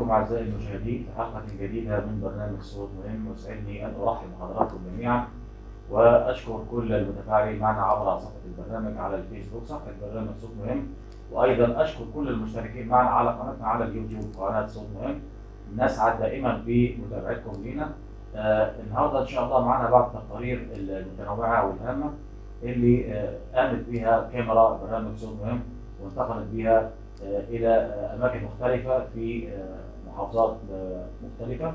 بكم أعزائي المشاهدين في حلقة جديدة من برنامج صوت مهم. ويسعدني أن أرحب بحضراتكم جميعا وأشكر كل المتفاعلين معنا عبر صفحة البرنامج على الفيسبوك صفحة برنامج صوت مهم، وأيضا أشكر كل المشتركين معنا على قناتنا على اليوتيوب قناة صوت مهم. نسعد دائما بمتابعتكم لنا. النهارده إن شاء الله معنا بعض التقارير المتنوعة والهامة اللي قامت بها كاميرا برنامج صوت مهم وانتقلت بها إلى أماكن مختلفة في محافظات مختلفة.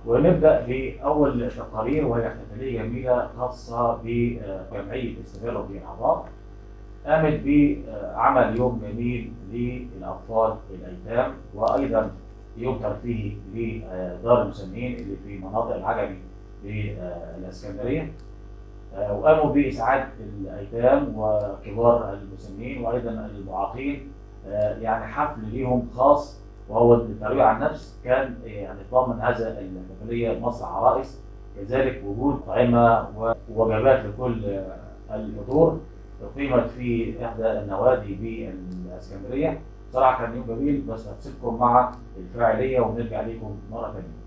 ونبدأ بأول تقارير وهي احتفالية جميلة خاصة بجمعية استمروا بالعطاء، قامت بعمل يوم جميل للأطفال الأيتام وأيضا يوم ترفيهي لدار المسنين اللي في مناطق العجمي بالإسكندرية، وقاموا بإسعاد الأيتام وكبار المسنين وأيضا المعاقين، يعني حفل ليهم خاص. وهو الترويج عن النفس كان يعني ضمن هذا الاحتفاليه مسرح عرائس، كذلك وجود طعمه ووجبات لكل الفطور اقيمت في احدى النوادي بالاسكندريه. بصراحه كان يوم جميل، بس هسيبكم مع الفاعليه ونرجع لكم مره ثانيه.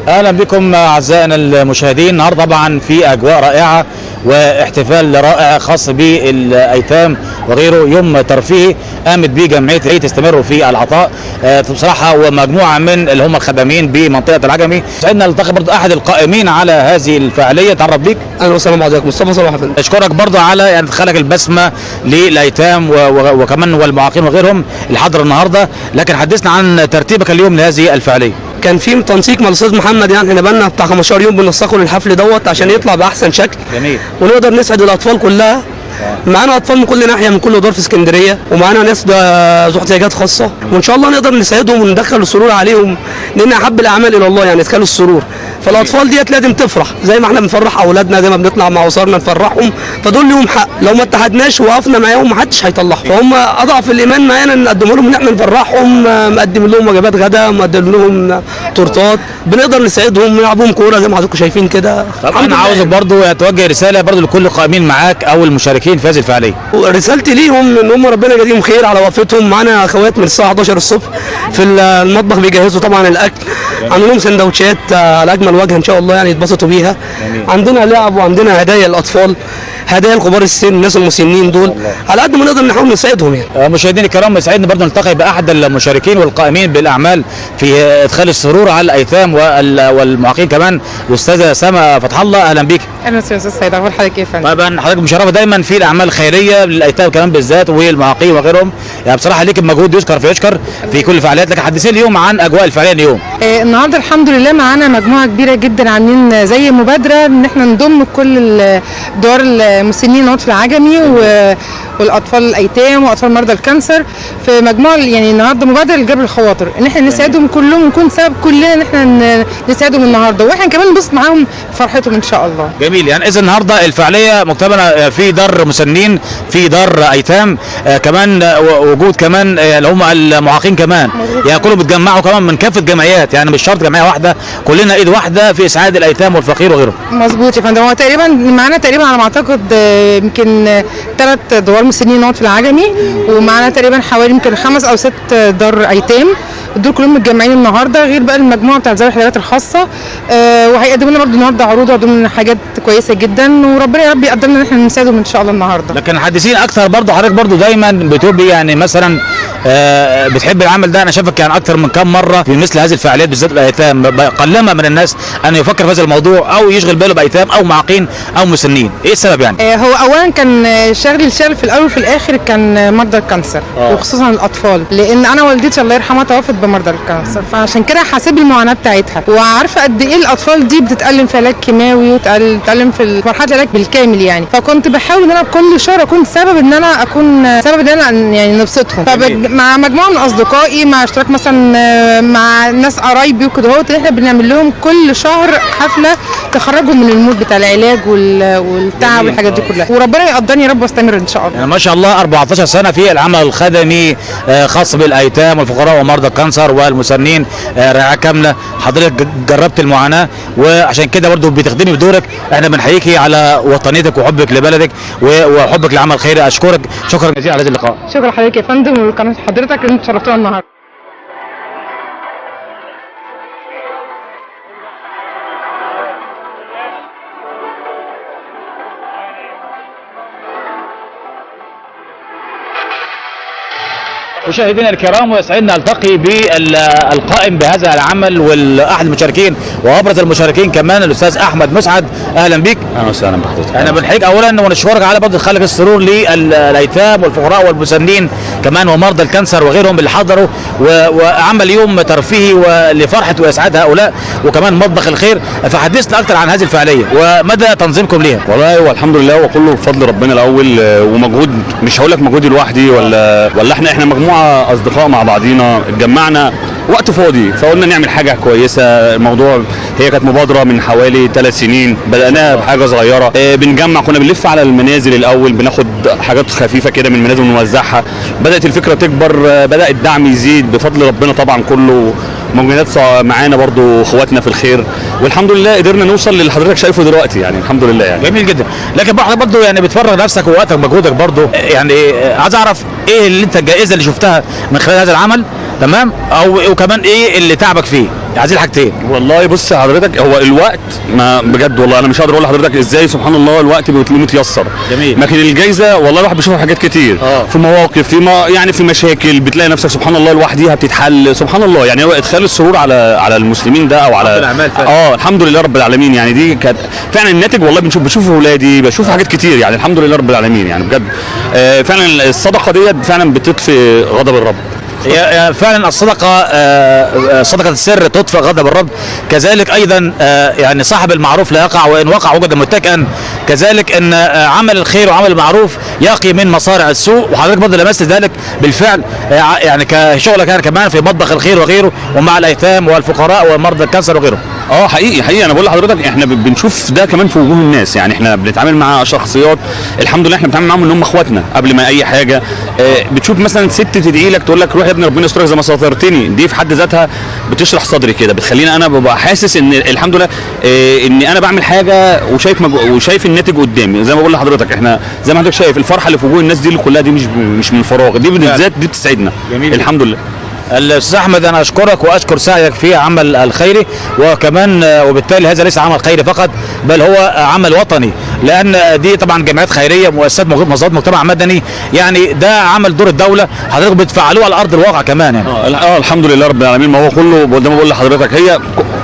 اهلا بكم اعزائنا المشاهدين. النهارده طبعا في اجواء رائعه واحتفال رائع خاص بالايتام وغيره، يوم ترفيهي قامت به جمعيه تستمروا في العطاء بصراحه، ومجموعه من اللي هم الخدامين بمنطقه العجمي. سعدنا نلتقي برضه احد القائمين على هذه الفعاليه. تعرف بيك. اهلا وسهلا بحضرتك، مصطفى صلاح. اشكرك برضه على يعني ادخالك البسمه للايتام وكمان والمعاقين وغيرهم اللي حضروا النهارده. لكن حدثنا عن ترتيبك اليوم لهذه الفعاليه. كان في تنسيق مع الاستاذ محمد، يعني احنا بقالنا بتاع 15 يوم بننسقه للحفل دوت عشان يطلع باحسن شكل. جميل. ونقدر نسعد الاطفال كلها. معانا اطفال من كل ناحيه، من كل دار في اسكندريه، ومعانا ناس ذو احتياجات خاصه، وان شاء الله نقدر نساعدهم وندخل السرور عليهم، لان احب الاعمال الى الله يعني ادخال السرور. فالاطفال ديت لازم تفرح زي ما احنا بنفرح اولادنا، زي ما بنطلع مع اسرنا نفرحهم، فدول لهم حق. لو ما اتحدناش ووقفنا معاهم محدش هيطلعهم، فهم اضعف الايمان معانا ان نقدم لهم ان احنا نفرحهم، مقدم لهم وجبات غدا، مقدم لهم تورتات، بنقدر نساعدهم، نلعبهم كوره زي ما حضراتكم شايفين كده. طبعا انا عاوزك برضه توجه رساله برضه لكل القائمين معاك او المشاركين في هذه الفعاليه. رسالتي ليهم ان هم ربنا يجازيهم خير على وقفتهم معانا. اخوات من الساعه 11 الصبح في المطبخ بيجهزوا طبعا الاكل، عاملين لهم سندوتشات على اجمل وجه ان شاء الله يعني يتبسطوا بيها. عندنا لعب وعندنا هدايا للاطفال، هدايا لكبار السن، الناس المسنين دول، على قد ما نقدر نحاول نساعدهم يعني. مشاهدينا الكرام، يسعدني برضه نلتقي باحد المشاركين والقائمين بالاعمال في ادخال السرور على الايتام والمعاقين كمان، الاستاذه سما فتح الله. اهلا بيك. اهلا وسهلا استاذ سيد، اخبار حضرتك ايه يا فندم؟ طبعا حضرتك مشرفه دايما في الاعمال الخيريه للايتام كمان بالذات والمعاقين وغيرهم، يعني بصراحه ليك مجهود يذكر فيشكر في كل الفعاليات. لكن حدثيني اليوم عن اجواء الفعاليه اليوم. النهارده الحمد لله معانا مجموعه كبيره جدا عاملين زي مبادره ان احنا نضم كل دار المسنين في العجمي والاطفال الايتام واطفال مرضى الكانسر في مجموعه، يعني النهارده مبادره لجبر الخواطر ان احنا نساعدهم كلهم ونكون سبب كلنا ان احنا نساعدهم النهارده، واحنا كمان نبسط معاهم فرحتهم ان شاء الله. جميل. يعني اذا النهارده الفعاليه مكتمله في دار مسنين، في دار ايتام، كمان وجود كمان اللي هم المعاقين كمان، يعني كلهم بيتجمعوا كمان من كافه جمعيات، يعني مش شرط جمعيه واحده، كلنا ايد واحده في اسعاد الايتام والفقير وغيره. مظبوط يا فندم. هو تقريبا معانا على ما اعتقد يمكن 3 دوار مسنين في العجمي، ومعانا تقريبا حوالي يمكن 5 أو 6 دار ايتام، دول كلهم متجمعين النهارده، غير بقى المجموعه بتاع ذوي الاحتياجات الخاصه. وهيقدموا لنا برضه النهارده عروض وهيقدموا لنا حاجات كويسه جدا، وربنا يا رب يقدرنا ان احنا نساعدهم ان شاء الله النهارده. لكن حدثين اكتر برضه، حضرتك برضه دايما بتبقي يعني مثلا بتحب العمل ده. انا شايفك يعني اكتر من كام مره في مثل هذه الفعاليات بالذات الايتام، قلما من الناس ان يفكر في هذا الموضوع او يشغل باله بايتام او معاقين او مسنين. ايه السبب يعني؟ هو اولا كان الشغل في الاول وفي الاخر كان مرضى الكانسر، وخصوصا الاطفال، لان انا والدتي الله يرحمها توفت بمرضى الكانسر، فعشان كده حاسب المعاناه بتاعتها، وعارفه قد ايه الاطفال دي بتتالم في علاج كيماوي وتتالم في مرحله العلاج بالكامل يعني. فكنت بحاول ان انا كل شهر اكون سبب ان انا يعني نبسطهم. مع مجموعه من اصدقائي، مع اشتراك مثلا مع ناس قرايبي وكده، احنا بنعمل لهم كل شهر حفله تخرجهم من المود بتاع العلاج والتعب والحاجات دي كلها، وربنا يقدرني يا رب واستمر ان شاء الله. يعني ما شاء الله 14 سنه في العمل الخدمي خاص بالايتام والفقراء ومرضى الكانسر والمسنين رعايه كامله. حضرتك جربت المعاناه وعشان كده برضه بتخدمي بدورك. احنا بنحييكي على وطنيتك وحبك لبلدك وحبك للعمل الخيري. اشكرك شكرا جزيلا على هذا اللقاء. شكرا لحضرتك يا فندم وقناه حضرتك اللي انت شرفتونا النهارده. مشاهدينا الكرام، ويسعدنا نلتقي بالقائم بهذا العمل واحد المشاركين وابرز المشاركين كمان الاستاذ احمد مسعد. اهلا بك. اهلا وسهلا بحضرتك. انا بنحييك اولا ونشكرك على برضه خلق السرور للايتام والفقراء والمسنين كمان ومرضى الكانسر وغيرهم اللي حضروا وعمل يوم ترفيهي ولفرحه واسعاد هؤلاء وكمان مطبخ الخير. فحدثنا اكثر عن هذه الفعاليه ومدى تنظيمكم ليها. والله والحمد لله وكله بفضل ربنا الاول، ومجهود مش هقول لك مجهودي لوحدي ولا احنا مجموعه اصدقاء مع بعضينا اتجمعنا وقت فاضي فقلنا نعمل حاجه كويسه. الموضوع هي كانت مبادره من حوالي 3 سنين، بدأناها بحاجه صغيره. بنجمع، كنا بنلف على المنازل الاول بناخد حاجات خفيفه كده من المنازل ونوزعها. بدأت الفكره تكبر، بدأ الدعم يزيد بفضل ربنا طبعا. كله موجودات معانا برضو اخواتنا في الخير، والحمد لله قدرنا نوصل للي حضرتك شايفه دلوقتي يعني الحمد لله يعني. جميل جدا. لكن برضو يعني بتفرغ نفسك ووقتك ومجهودك برضو، يعني عايز اعرف ايه اللي انت الجائزه اللي شفتها من خلال هذا العمل، تمام؟ وكمان ايه اللي تعبك فيه؟ عايزين حاجتين. والله بص حضرتك، هو الوقت ما بجد والله انا مش هقدر اقول لحضرتك ازاي سبحان الله الوقت بيبقى متيسر. جميل. لكن الجايزه والله الواحد بيشوف حاجات كتير في مواقف، يعني في مشاكل بتلاقي نفسك سبحان الله لوحديها بتتحل سبحان الله. يعني هو ادخال السرور على المسلمين ده او على الاعمال فعلا. الحمد لله رب العالمين. يعني دي كانت فعلا الناتج. والله بشوف اولادي، بشوف حاجات كتير يعني الحمد لله رب العالمين يعني بجد. فعلا الصدقه ديت فعلا بتطفي غضب الرب. هي فعلا الصدقه صدقه السر تطفئ غضب الرب. كذلك ايضا يعني صاحب المعروف لا يقع وان وقع وجد متكئا. كذلك ان عمل الخير وعمل المعروف يقي من مصارع السوء، وحضرتك برضه لمست ذلك بالفعل يعني كشغلك يعني كمان في مطبخ الخير وغيره ومع الايتام والفقراء ومرضى الكانسر وغيره. حقيقي انا بقول لحضرتك احنا بنشوف ده كمان في وجوه الناس. يعني احنا بنتعامل مع شخصيات الحمد لله احنا بنتعامل معاهم ان هم اخواتنا قبل ما اي حاجه. بتشوف مثلا ست تدعي لك تقول لك روح يا ابني ربنا يسترك زي ما سترتني. دي في حد ذاتها بتشرح صدري كده، بتخليني انا ببقى حاسس ان الحمد لله اني انا بعمل حاجه وشايف الناتج قدامي. زي ما بقول لحضرتك احنا زي ما حضرتك شايف الفرحه اللي في وجوه الناس دي كلها دي مش من فراغ، دي بالذات دي بتسعدنا. جميل. الحمد لله. الاستاذ احمد انا اشكرك واشكر سعيك في عمل الخيري، وكمان وبالتالي هذا ليس عمل خيري فقط بل هو عمل وطني، لان دي طبعا جمعيات خيريه مؤسسات منظمات مجتمع مدني، يعني ده عمل دور الدوله حضرتك بتفعلوه على ارض الواقع كمان يعني. الحمد لله رب العالمين. ما هو كله زي ما بقول لحضرتك هي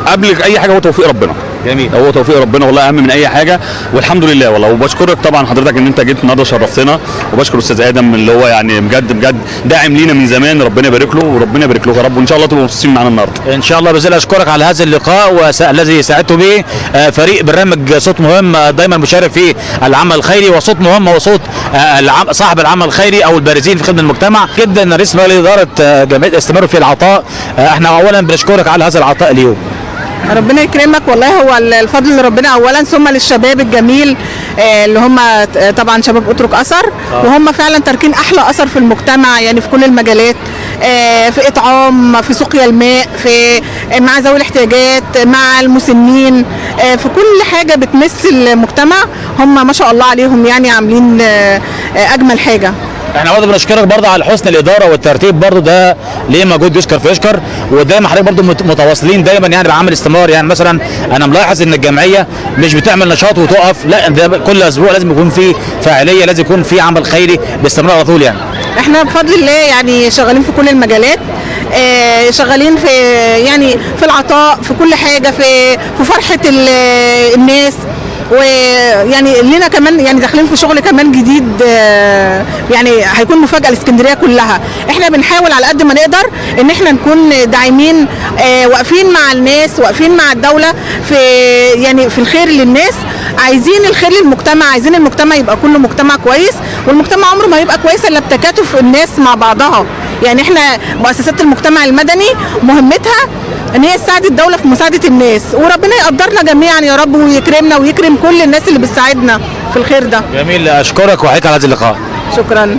قبل اي حاجه هو توفيق ربنا. جميل. هو توفيق ربنا والله اهم من اي حاجه، والحمد لله والله. وبشكرك طبعا حضرتك ان انت جيت النهارده شرفتنا، وبشكر استاذ ادم اللي هو يعني بجد داعم لينا من زمان. ربنا يبارك له وربنا يبارك له يا رب، وان شاء الله تبقوا مبسوطين معانا النهارده ان شاء الله. بزيل اشكرك على هذا اللقاء الذي ساعدته به فريق برنامج صوت مهم دايما مشارك في العمل الخيري، وصوت مهم هو صوت صاحب العمل الخيري او البارزين في خدمه المجتمع. جدا رئيس مجلس اداره جمعيه استمروا في العطاء. احنا اولا بنشكرك على هذا العطاء اليوم. ربنا يكرمك والله. هو الفضل لربنا اولا، ثم للشباب الجميل اللي هم طبعا شباب اترك اثر، وهم فعلا تاركين احلى اثر في المجتمع يعني في كل المجالات، في اطعام، في سقيا الماء، في مع ذوي الاحتياجات، مع المسنين، في كل حاجه بتمس المجتمع. هم ما شاء الله عليهم يعني عاملين اجمل حاجه. احنا برضه بنشكرك برضه على حسن الاداره والترتيب، برضه ده ليه مجهود يشكر فيشكر، ودايما حضرتك برضه متواصلين دايما يعني بعمل استمرار. يعني مثلا انا ملاحظ ان الجمعيه مش بتعمل نشاط وتقف، لا ده كل اسبوع لازم يكون في فاعليه، لازم يكون في عمل خيري باستمرار على طول يعني. احنا بفضل الله يعني شغالين في كل المجالات، شغالين في يعني في العطاء في كل حاجه، في فرحه الناس، ويعني لنا كمان يعني داخلين في شغل كمان جديد يعني هيكون مفاجاه لاسكندريه كلها. احنا بنحاول على قد ما نقدر ان احنا نكون داعمين، واقفين مع الناس، واقفين مع الدوله في يعني في الخير للناس، عايزين الخير للمجتمع، عايزين المجتمع يبقى كله مجتمع كويس، والمجتمع عمره ما هيبقى كويس الا بتكاتف الناس مع بعضها. يعني احنا مؤسسات المجتمع المدني مهمتها ان هي تساعد الدوله في مساعده الناس، وربنا يقدرنا جميعا يا رب ويكرمنا ويكرم كل الناس اللي بتساعدنا في الخير ده. جميل، اشكرك واحييك على هذا اللقاء. شكرا.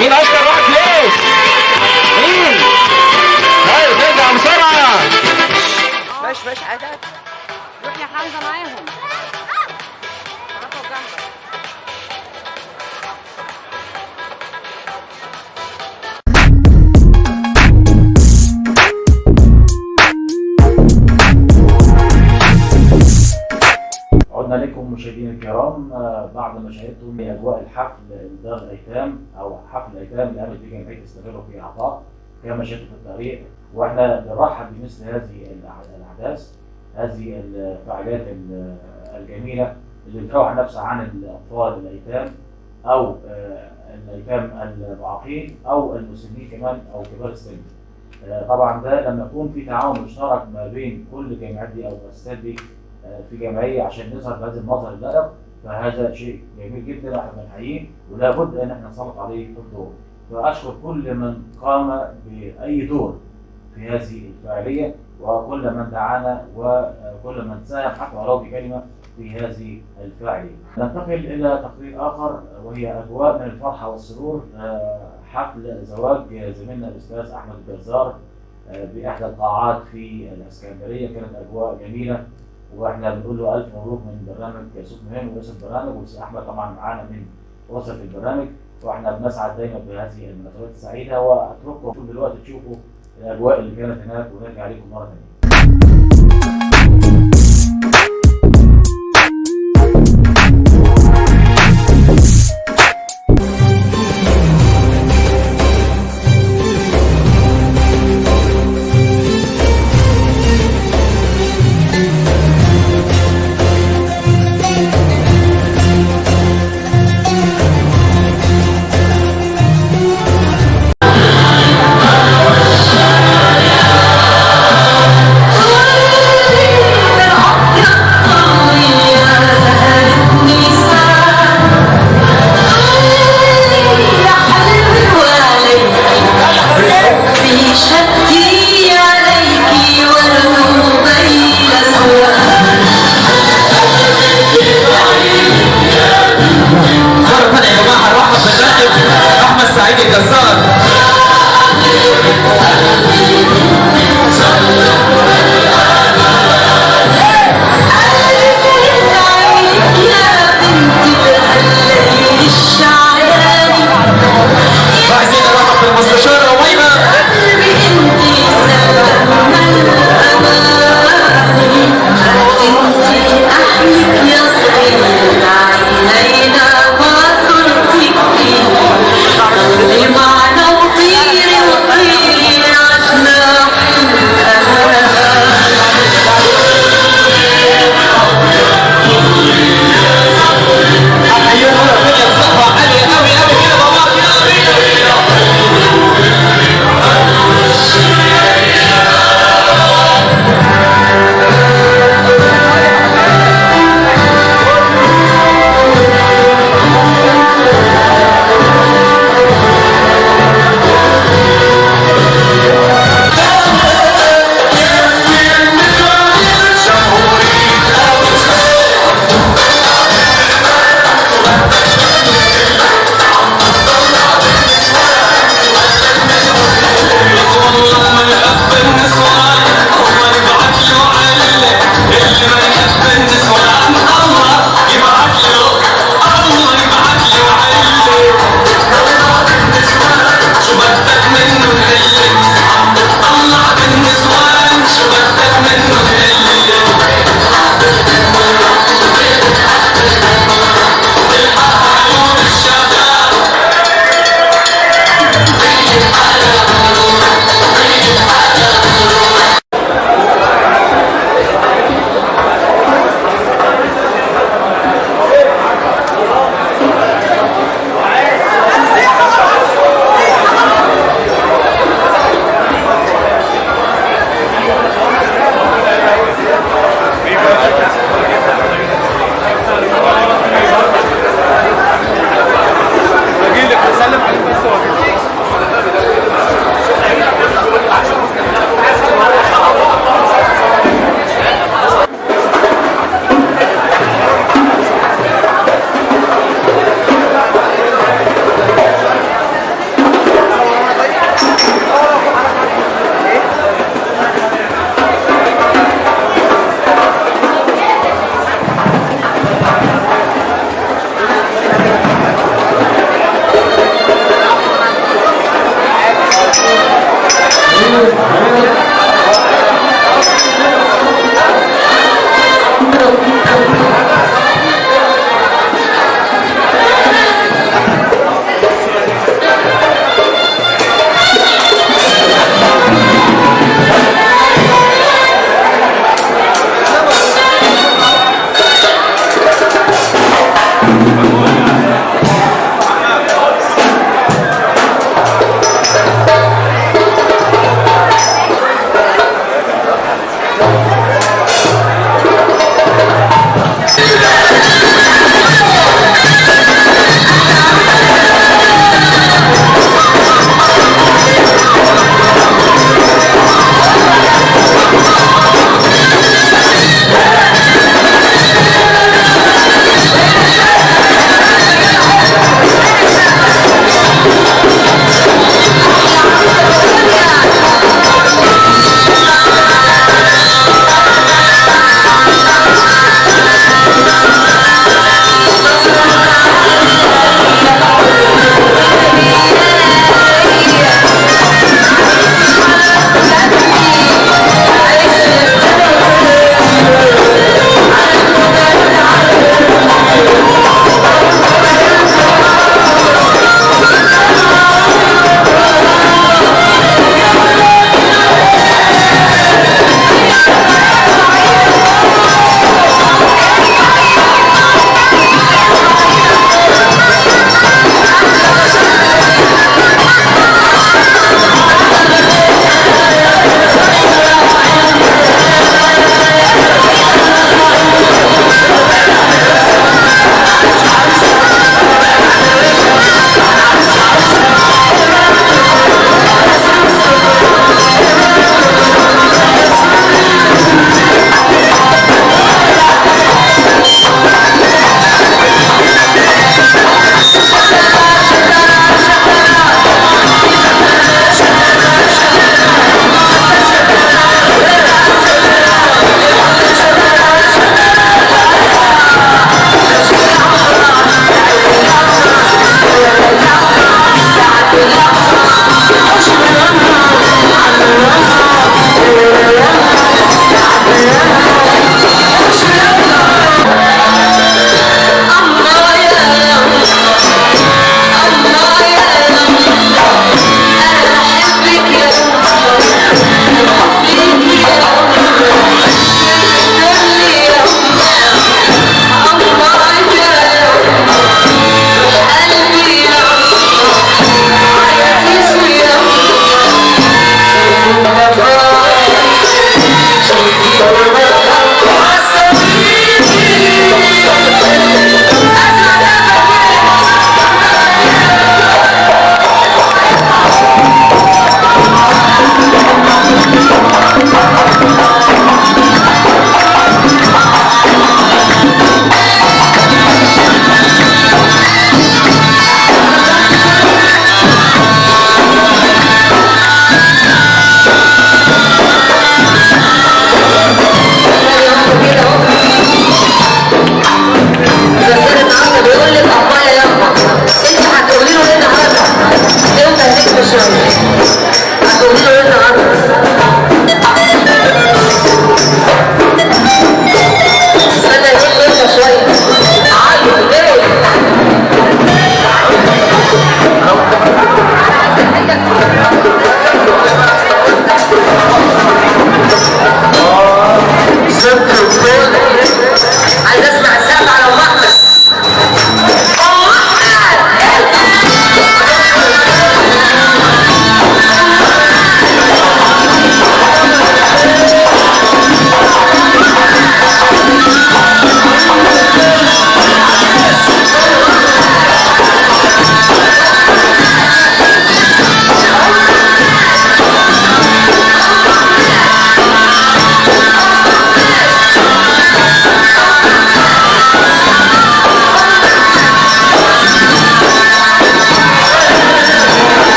مين اشطر واحد فلوس؟ مين؟ طيب نرجع بسرعه. ماشي عادي، روح يا حمزه معاهم. عدنا لكم مشاهدينا الكرام بعد ما شاهدتم اجواء الحفل دار الايتام او حفل الايتام اللي قامت به جمعيه استمروا في اعطاء كما شاهدتوا في التقرير، واحنا بنرحب بمثل هذه الاحداث، هذه الفعاليات الجميله اللي بتروح نفسها عن الاطفال الايتام او الايتام المعاقين او المسنين كمان او كبار السن. طبعا ده لما يكون في تعاون مشترك ما بين كل الجامعات دي او المؤسسات دي في جمعيه عشان نظهر بهذا المظهر اللائق، فهذا شيء جميل جدا واحنا بنحييه ولا بد ان احنا نسلط عليه الضوء. فاشكر كل من قام باي دور في هذه الفعاليه، وكل من دعانا وكل من ساهم حتى ولو بكلمه في هذه الفعاليه. ننتقل الى تقرير اخر وهي اجواء من الفرحه والسرور، حفل زواج زميلنا الاستاذ احمد الجزار باحدى القاعات في الاسكندريه. كانت اجواء جميله واحنا بنقول له الف مبروك من برنامج صوت مهم ورئيس البرنامج، والاستاذ احمد طبعا معانا من اسره البرنامج، واحنا بنسعد دايما بهذه المناسبات السعيده. واترككم دلوقتي تشوفوا الاجواء اللي كانت هناك ونرجع لكم مره ثانيه.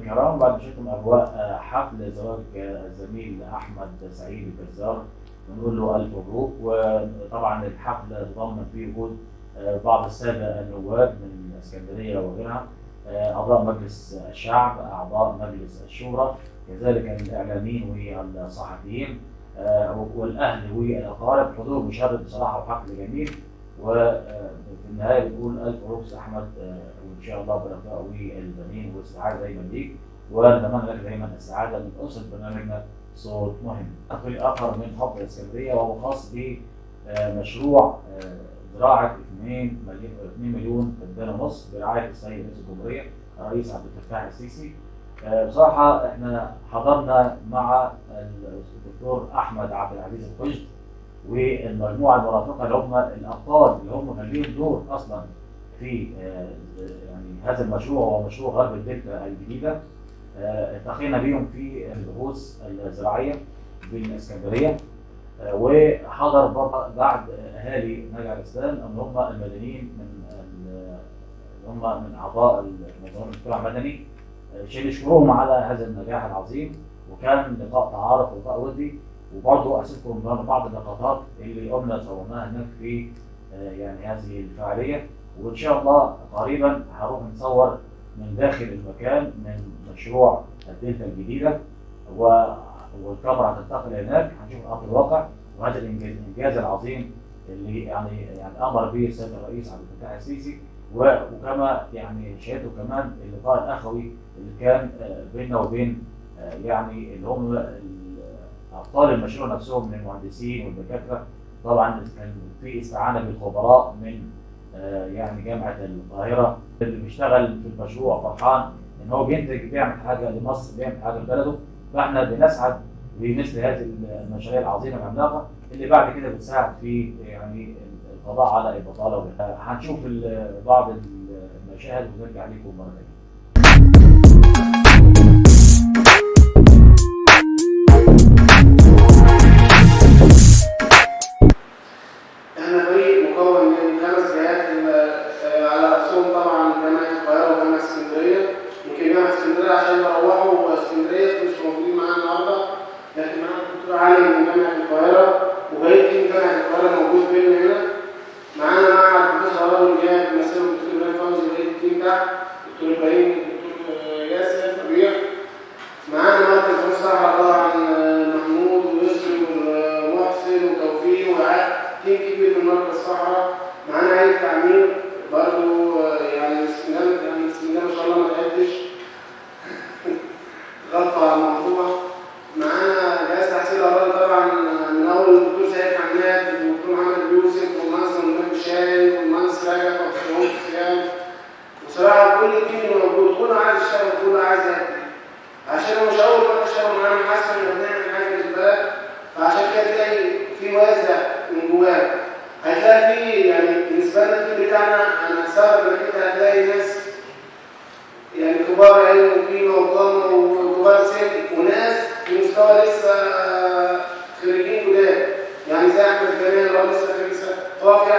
الكرام، بعد ما شفتم اجواء حفل زواج الزميل احمد سعيد الجزار بنقول له الف مبروك. وطبعا الحفل تضمن فيه وجود بعض الساده النواب من اسكندريه وغيرها، اعضاء مجلس الشعب، اعضاء مجلس الشورى، كذلك الاعلاميين والصحفيين والاهل والاقارب. حضور مشرف بصراحه وحفل جميل. وفي النهايه بنقول الف مبروك احمد، وان شاء الله بالرفاق والبنين والسعاده دايما ليك، ونتمنى لك دايما السعاده من اسره برنامجنا صوت مهم. تقرير اخر من محافظه الاسكندريه وهو خاص بمشروع زراعه 2 مليون فدان ونص برعايه السيد رئيس الجمهوريه الرئيس عبد الفتاح السيسي. بصراحه احنا حضرنا مع الدكتور احمد عبد العزيز القشط والمجموعه المرافقه اللي هم الابطال اللي هم كان ليهم دور اصلا في يعني هذا المشروع، وهو مشروع غرب الدلتا الجديده. التقينا بيهم في البحوث الزراعيه بالاسكندريه، وحضر بعض اهالي نجع الاسلام ان هم المدنيين اللي هم من اعضاء منظمه المجتمع المدني، عشان نشكرهم على هذا النجاح العظيم. وكان لقاء تعارف ولقاء ودي، وبرضه اسيبكم بعض اللقطات اللي قمنا صورناها هناك في يعني هذه الفعاليه. وان شاء الله قريبا هروح نصور من داخل المكان من مشروع الدلتا الجديده، والكاميرا هتنتقل هناك، هنشوف ارض الواقع وهذا الانجاز العظيم اللي يعني امر به السيد الرئيس عبد الفتاح السيسي. وكما يعني شاهدوا كمان اللقاء الاخوي اللي كان بيننا وبين يعني اللي هم ابطال المشروع نفسهم من المهندسين والدكاتره. طبعا كان في استعانه بالخبراء من يعني جامعه القاهره اللي بيشتغل في المشروع فرحان ان هو بيعمل حاجه لمصر، بيعمل حاجه لبلده. فاحنا بنسعد بمثل هذه المشاريع العظيمه العملاقه اللي بعد كده بتساعد في يعني القضاء على البطاله وغيرها. هنشوف بعض المشاهد ونرجع لكم مره ثانيه. احنا فريق مكون من 5 جهات على راسهم طبعا جامعه القاهره وجامعه اسكندريه. يمكن جامعه اسكندريه عشان يروحوا اسكندريه مش موجودين معانا النهارده، لكن معانا الدكتور علي من جامعه القاهره وبقيه تيم جامعه القاهره موجود بيننا هنا. معانا معهد بحوث الاراضي والجهات بيمثله الدكتور ابراهيم فوزي وبقيه التيم ده، الدكتور ابراهيم والدكتور ياسر ربيع. معانا مركز بحوث الصحراء طبعا محمود ويسري ومحسن وتوفيق وعاد، تيم كبير من مركز الصحراء. معانا هيئه تعمير برضه يعني الاسكندريه ما شاء الله ما تعدش غلطه مطلوبه. معانا جهاز تحصيل الاراضي طبعا من اول الدكتور سيد حماد والدكتور محمد يوسف والمهندس منير الشاي والمهندس رجب وسعود الصيام. بصراحه كل التيم اللي موجود كله عايز يشتغل، كله عايز ياكل، عشان هو مش اول مره اشتغل معانا حاسس ان بنعمل حاجه للبلد. فعشان كده تلاقي في وازع من جواه. هتلاقي في يعني بالنسبه لنا التيم بتاعنا انا استغرب انك انت هتلاقي ناس يعني كبار علم وقيمه وقامه وكبار سن وناس في مستوى لسه خريجين جداد، يعني زي احمد جمال اللي هو لسه خريج طافي،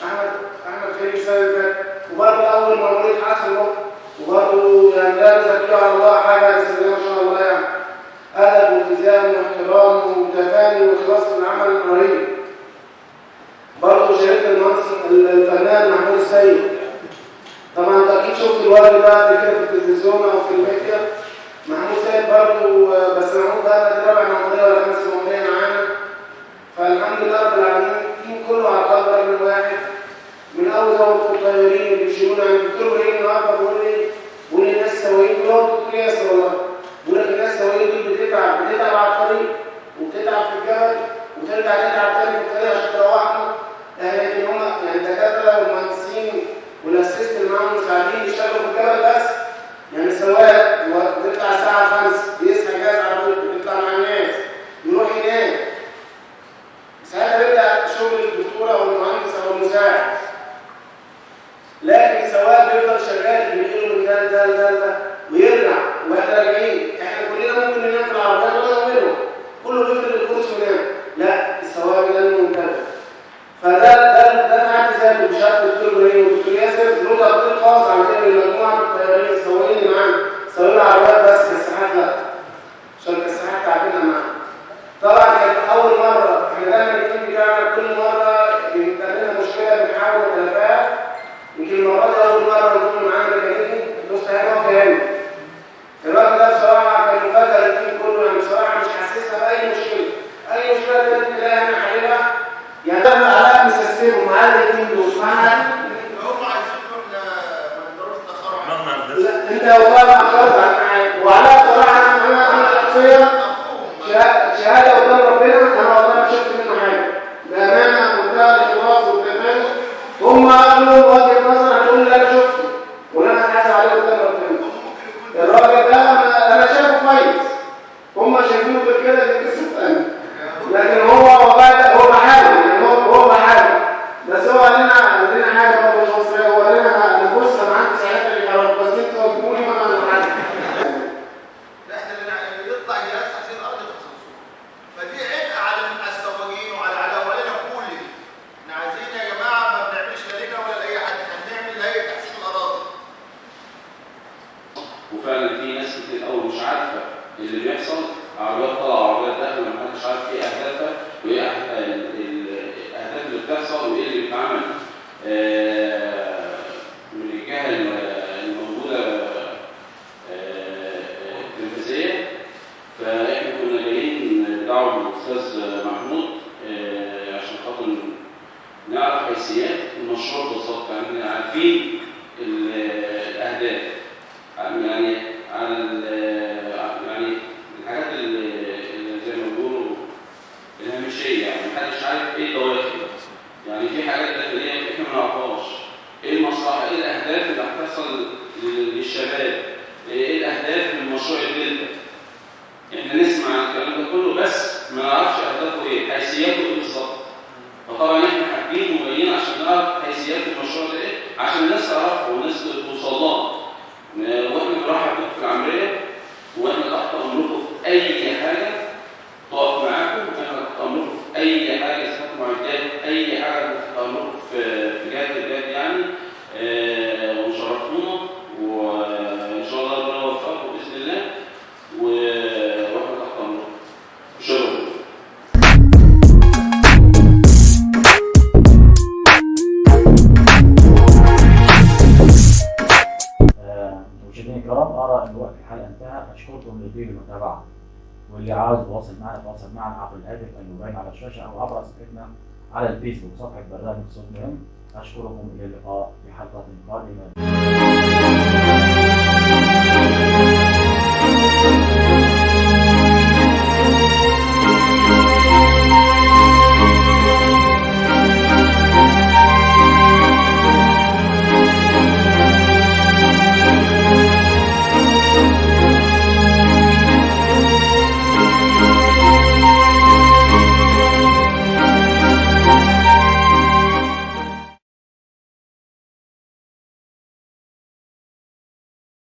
احمد خريج السنه اللي فاتت، وبرضه اول ما وليد حصل وبرضه يعني لا نزكي على الله حاجه، بسم الله ما شاء الله يعني ادب والتزام واحترام وتفاني واخلاص في العمل الرهيب. برضه شاركت المهندس الفنان محمود السيد. طبعا انت اكيد شفت الوالد ده قبل كده في التلفزيون او في الميديا. محمود سيد برضه بس محمود ده رابع مأمورية ولا 5 مأمورية معانا. فالحمد لله رب العالمين التيم كله على قلب رجل واحد. من اول زوجة الطيارين اللي بيشيلونا عند الدكتور ابراهيم النهارده بيقول لي الناس سواقين، هو الدكتور ياسر والله بيقول لك الناس سواقين دول بتتعب على الطريق وبتتعب في الجبل وترجع تتعب تاني في الطريق عشان تروحنا. لكن هم يعني الدكاتره والمهندسين والاسيست اللي معاهم مساعدين يشتغلوا في الجبل بس. يعني سواق بيطلع الساعه 5 بيصحى جاهز على طول بيطلع مع الناس يروح ينام. ساعتها بيبدا شغل الدكتوره او المهندس او المساعد. لكن سواق بيفضل شغال بينقله من ده ويرجع واحنا راجعين. احنا كلنا ممكن ننام في العربيات ولا نعمله، كله بيفضل الكرسي وينام. لا السواق ده منتبه. فده معاك ذاته بشهاده الدكتور ابراهيم والدكتور ياسر له تقدير خاص على كده المجموعه من الطيارين السواقين اللي معانا سواقين العربيات هنسيبهم على الاثنين دول معانا. هم عايزين احنا ما نقدرش نتاخروا لا انت والله ما اخرت عن حاجه، وعلى بصراحه انا شخصيا شهاده قدام ربنا انا والله ما شفت منه حاجه بامانه وبتاع الاخلاص والكمال. هم قالوا وجهه نظر هنقول اللي انا شفته وانا هتحاسب عليه قدام ربنا. الراجل ده انا شايفه كويس، هم شايفينه غير كده دي قصه ثانيه، لكن هو والله هو بحاول يعني هو بحاول، بس هو قال لنا حاجه برضه مش مصريه. هو قال لنا بص انا عندي ساعتها اللي خلاص بس انتوا تجيبوني وانا هنعدي. احنا اللي يطلع جهاز تحسين الارض في الخصوص، فدي عبء على السواقين وعلى اولنا كله. احنا عايزين يا جماعه ما بنعملش لا لنا ولا لاي حد، احنا بنعمل لهيئه تحسين الاراضي. وفعلا في ناس كتير قوي مش عارفه اللي بيحصل، عربيات طالعه وعربيات داخله ما حدش عارف ايه اهدافها وايه الاهداف اللي بتحصل وايه اللي بيتعمل من الجهه الموجوده التنفيذيه. فاحنا كنا جايين بدعوه الاستاذ محمود عشان خاطر نعرف حيثيات المشروع بالظبط، يعني عارفين الاهداف يعني يعني الحاجات اللي زي ما بيقولوا الهامشيه، يعني محدش عارف ايه الدواخل، يعني في حاجات داخليه احنا ما نعرفهاش، ايه المصلحه، ايه الاهداف اللي هتحصل للشباب، ايه الاهداف من مشروع الدلتا. احنا نسمع الكلام ده كله بس ما نعرفش اهدافه ايه، حيثياته ايه بالظبط. فطبعا احنا حابين وجايين عشان نعرف حيثيات المشروع ده ايه، عشان الناس تعرفها والناس توصل لها. واحنا بنرحب بكم في العمريه، واحنا تحت امركم في اي حاجه تقف معاكم، احنا تحت امركم في اي حاجه اسمها معدات، اي حاجه تحت امركم في جهه البلاد يعني. وشرفتونا وان شاء الله ربنا يوفقكم باذن الله، واحنا تحت امركم. شكرا. مشاهدينا الكرام، ارى ان وقت الحلقه انتهى. اشكركم لطيب المتابعه، واللي عاوز يتواصل معنا يتواصل معنا عبر الهاتف المبين على الشاشه او عبر صفحتنا على الفيسبوك صفحه برنامج صوت مهم. اشكركم الى اللقاء في حلقه قادمه.